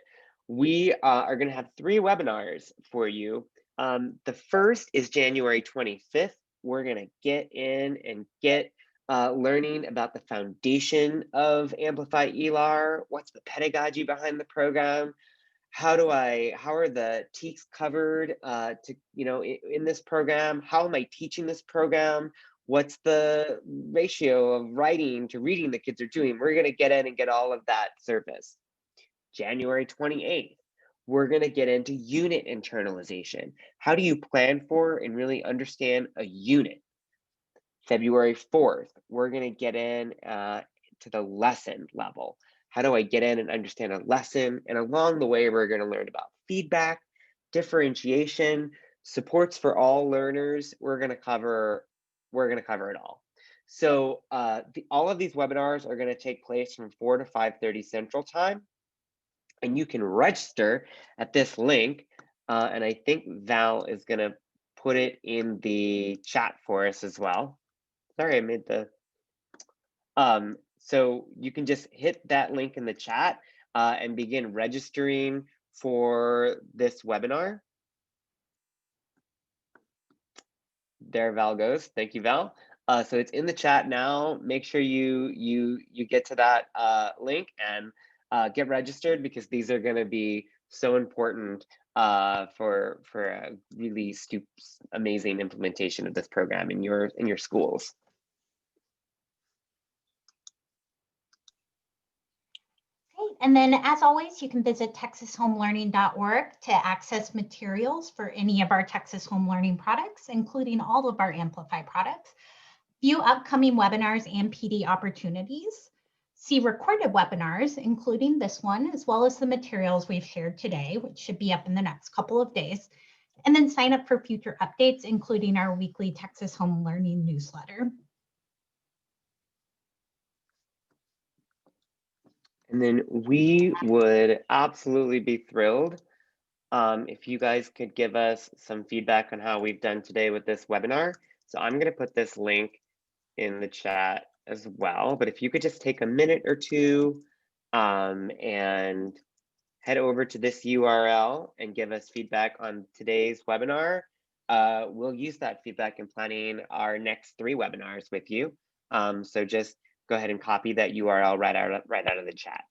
we are going to have 3 webinars for you. The first is January 25th. We're going to get in and get learning about the foundation of Amplify ELAR. What's the pedagogy behind the program? How are the TEKS covered in this program? How am I teaching this program? What's the ratio of writing to reading the kids are doing? We're going to get in and get all of that surface. January 28th, we're going to get into unit internalization. How do you plan for and really understand a unit? February 4th, we're going to get in to the lesson level. How do I get in and understand a lesson? And along the way, we're going to learn about feedback, differentiation, supports for all learners. We're going to cover it all. So all of these webinars are going to take place from 4 to 5:30 Central Time. And you can register at this link. And I think Val is going to put it in the chat for us as well. Sorry, I made the... So you can just hit that link in the chat and begin registering for this webinar. There Val goes. Thank you, Val. So it's in the chat now. Make sure you get to that link and get registered, because these are going to be so important for a really amazing implementation of this program in your schools. And then, as always, you can visit texashomelearning.org to access materials for any of our Texas Home Learning products, including all of our Amplify products, view upcoming webinars and PD opportunities, see recorded webinars, including this one, as well as the materials we've shared today, which should be up in the next couple of days, and then sign up for future updates, including our weekly Texas Home Learning newsletter. And then we would absolutely be thrilled if you guys could give us some feedback on how we've done today with this webinar. So I'm going to put this link in the chat as well, but if you could just take a minute or two and head over to this URL and give us feedback on today's webinar. We'll use that feedback in planning our next 3 webinars with you. So just go ahead and copy that URL right out of the chat.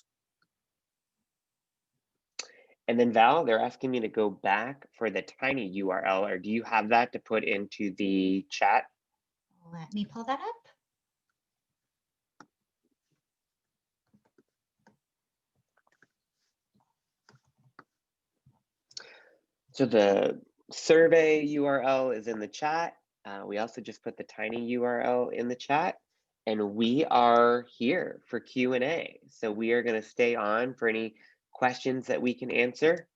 And then Val, they're asking me to go back for the tiny URL, or do you have that to put into the chat? Let me pull that up. So the survey URL is in the chat. We also just put the tiny URL in the chat, and we are here for Q&A. So we are going to stay on for any questions that we can answer.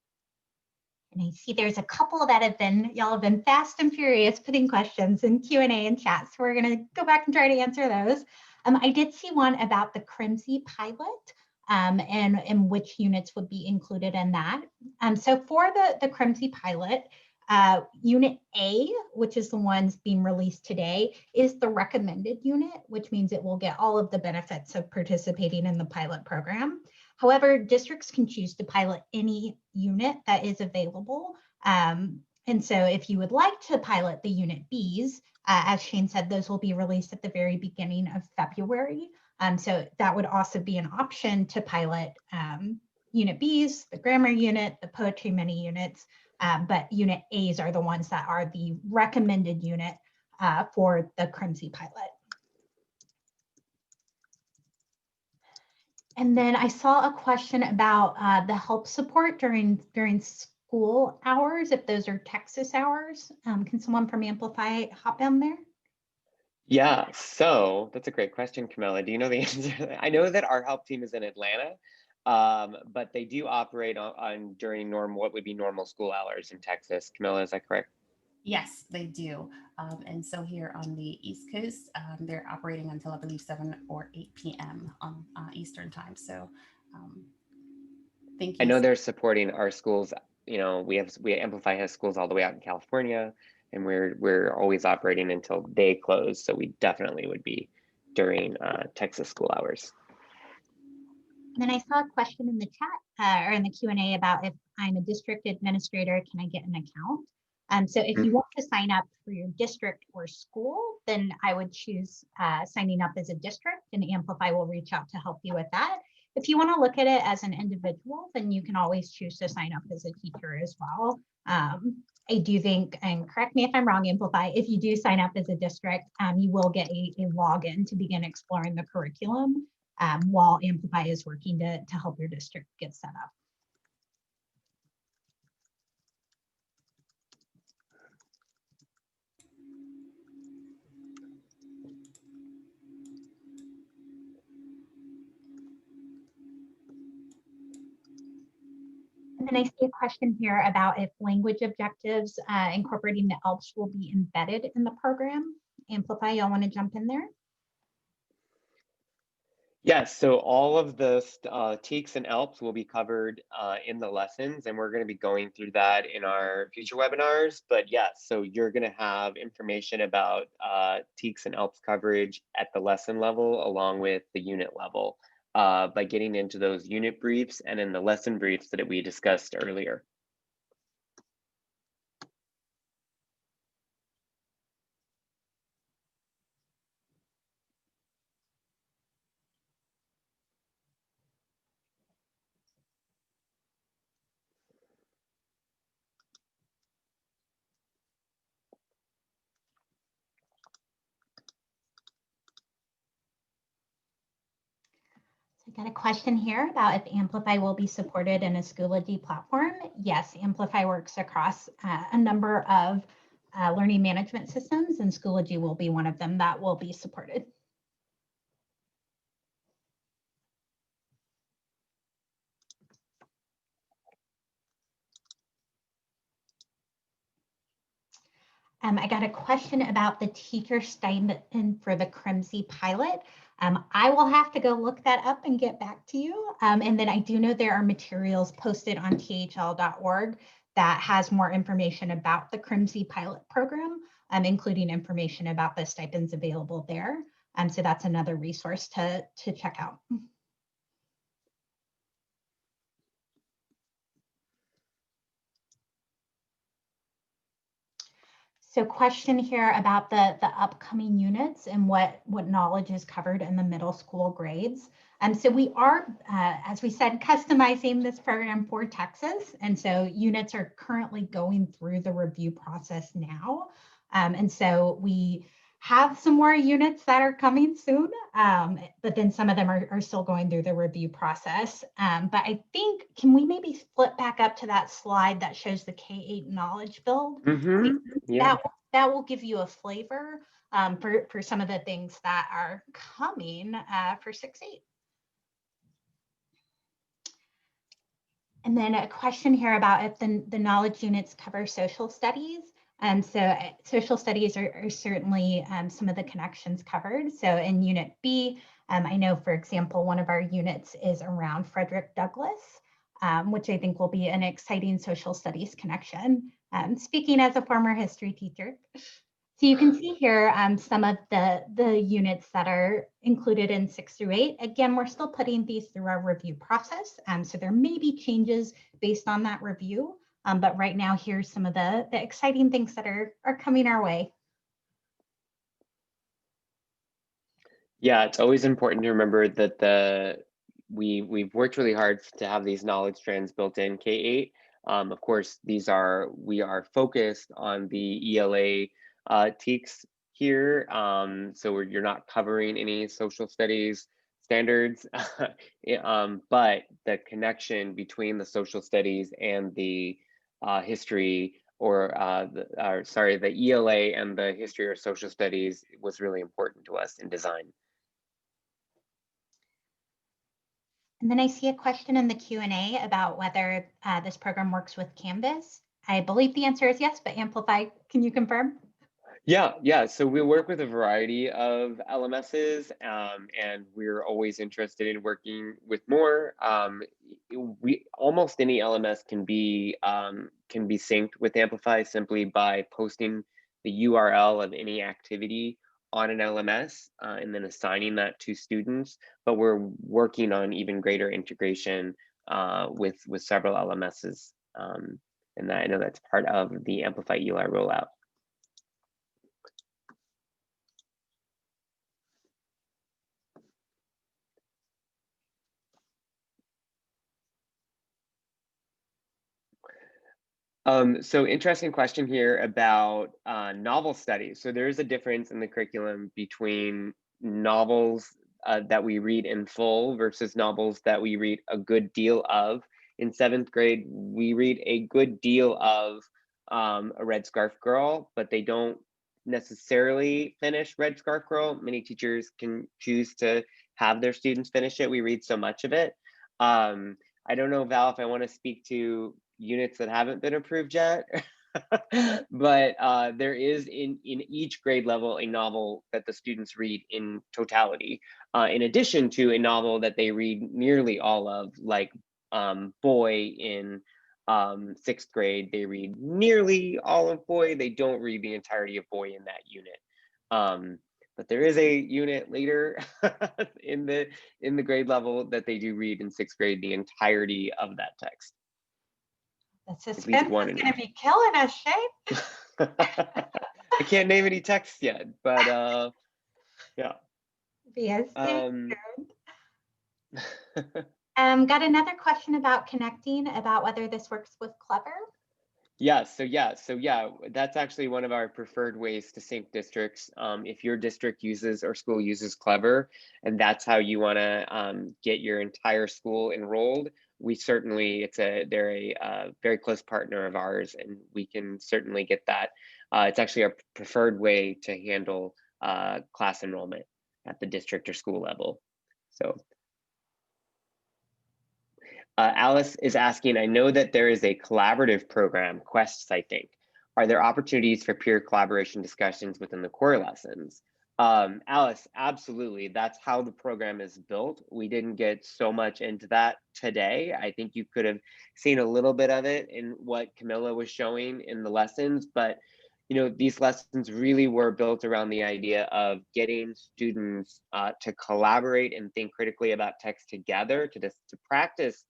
And I see there's a couple that y'all have been fast and furious putting questions in Q&A and chat. So we're going to go back and try to answer those. I did see one about the CRIMSI pilot and which units would be included in that. So for the CRIMSI pilot, Unit A, which is the ones being released today, is the recommended unit, which means it will get all of the benefits of participating in the pilot program. However, districts can choose to pilot any unit that is available. And so if you would like to pilot the Unit Bs, as Shane said, those will be released at the very beginning of February. So that would also be an option to pilot Unit Bs, the grammar unit, the poetry mini units, but Unit As are the ones that are the recommended unit for the CRIMSI pilot. And then I saw a question about the help support during school hours, if those are Texas hours. Can someone from Amplify hop in there? Yeah, so that's a great question, Camilla. Do you know the answer? I know that our help team is in Atlanta, but they do operate on during what would be normal school hours in Texas. Camilla, is that correct? Yes, they do. And so here on the East Coast, they're operating until I believe 7 or 8 p.m. on Eastern time. So thank you. I know they're supporting our schools. You know, we Amplify has schools all the way out in California, and we're always operating until they close. So we definitely would be during Texas school hours. And then I saw a question in the chat or in the Q&A about if I'm a district administrator, can I get an account? So if you want to sign up for your district or school, then I would choose signing up as a district, and Amplify will reach out to help you with that. If you want to look at it as an individual, then you can always choose to sign up as a teacher as well. I do think, and correct me if I'm wrong, Amplify, if you do sign up as a district, you will get a login to begin exploring the curriculum while Amplify is working to help your district get set up. And then I see a question here about if language objectives incorporating the ELPs will be embedded in the program. Amplify, y'all want to jump in there? Yes, so all of the TEKS and ELPs will be covered in the lessons, and we're going to be going through that in our future webinars. But yes, so you're going to have information about TEKS and ELPs coverage at the lesson level along with the unit level by getting into those unit briefs and in the lesson briefs that we discussed earlier. Got a question here about if Amplify will be supported in a Schoology platform. Yes, Amplify works across a number of learning management systems, and Schoology will be one of them that will be supported. I got a question about the teacher stipend for the CRIMSI pilot. I will have to go look that up and get back to you. And then I do know there are materials posted on THL.org that has more information about the CRIMSI pilot program, including information about the stipends available there. So that's another resource to check out. So question here about the upcoming units and what knowledge is covered in the middle school grades. So we are, as we said, customizing this program for Texas. And so units are currently going through the review process now. And so we have some more units that are coming soon, but then some of them are still going through the review process. But I think, can we maybe flip back up to that slide that shows the K-8 knowledge build? Mm-hmm. Yeah. That will give you a flavor for some of the things that are coming for 6-8. And then a question here about if the knowledge units cover social studies. So social studies are certainly some of the connections covered. So in Unit B, I know, for example, one of our units is around Frederick Douglass, which I think will be an exciting social studies connection. Speaking as a former history teacher. So you can see here some of the units that are included in 6-8. Again, we're still putting these through our review process. So there may be changes based on that review. But right now, here's some of the exciting things that are coming our way. Yeah, it's always important to remember that we've worked really hard to have these knowledge strands built in K-8. Of course, we are focused on the ELA TEKS here, so you're not covering any social studies standards, but the connection between the social studies and the history, or the ELA and the history or social studies was really important to us in design. And then I see a question in the Q&A about whether this program works with Canvas. I believe the answer is yes, but Amplify, can you confirm? Yeah. So we work with a variety of LMSs, and we're always interested in working with more. Almost any LMS can be synced with Amplify simply by posting the URL of any activity on an LMS and then assigning that to students. But we're working on even greater integration with several LMSs, and I know that's part of the Amplify ELAR rollout. So interesting question here about novel studies. So there is a difference in the curriculum between novels that we read in full versus novels that we read a good deal of. In 7th grade, we read a good deal of A Red Scarf Girl, but they don't necessarily finish Red Scarf Girl. Many teachers can choose to have their students finish it. We read so much of it. I don't know, Val, if I want to speak to units that haven't been approved yet, but there is in each grade level a novel that the students read in totality, in addition to a novel that they read nearly all of, like Boy in 6th grade. They read nearly all of Boy. They don't read the entirety of Boy in that unit. But there is a unit later in the grade level that they do read in 6th grade the entirety of that text. The suspense is going to be killing us, Shane. I can't name any texts yet, but yeah. Yes. Got another question about connecting, about whether this works with Clever. Yeah, that's actually one of our preferred ways to sync districts. If your district uses or school uses Clever, and that's how you want to get your entire school enrolled, they're a very close partner of ours, and we can certainly get that. It's actually our preferred way to handle class enrollment at the district or school level. So. Alice is asking, I know that there is a collaborative program, Quests, I think. Are there opportunities for peer collaboration discussions within the core lessons? Alice, absolutely. That's how the program is built. We didn't get so much into that today. I think you could have seen a little bit of it in what Camilla was showing in the lessons, but these lessons really were built around the idea of getting students to collaborate and think critically about text together, to practice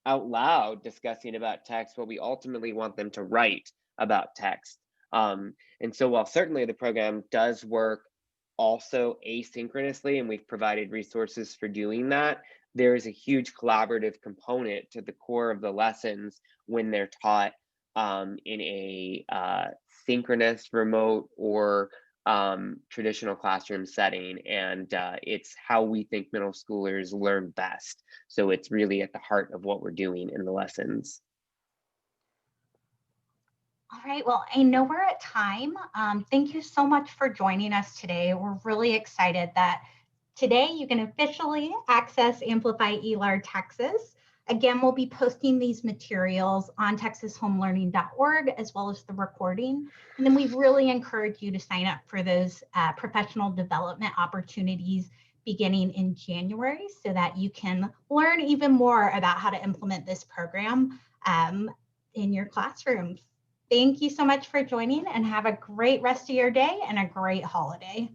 out loud discussing about text, what we ultimately want them to write about text. And so while certainly the program does work also asynchronously, and we've provided resources for doing that, there is a huge collaborative component to the core of the lessons when they're taught in a synchronous, remote, or traditional classroom setting. And it's how we think middle schoolers learn best. So it's really at the heart of what we're doing in the lessons. All right, well, I know we're at time. Thank you so much for joining us today. We're really excited that today you can officially access Amplify ELAR Texas. Again, we'll be posting these materials on texasHomeLearning.org as well as the recording. And then we really encourage you to sign up for those professional development opportunities beginning in January so that you can learn even more about how to implement this program in your classrooms. Thank you so much for joining, and have a great rest of your day and a great holiday.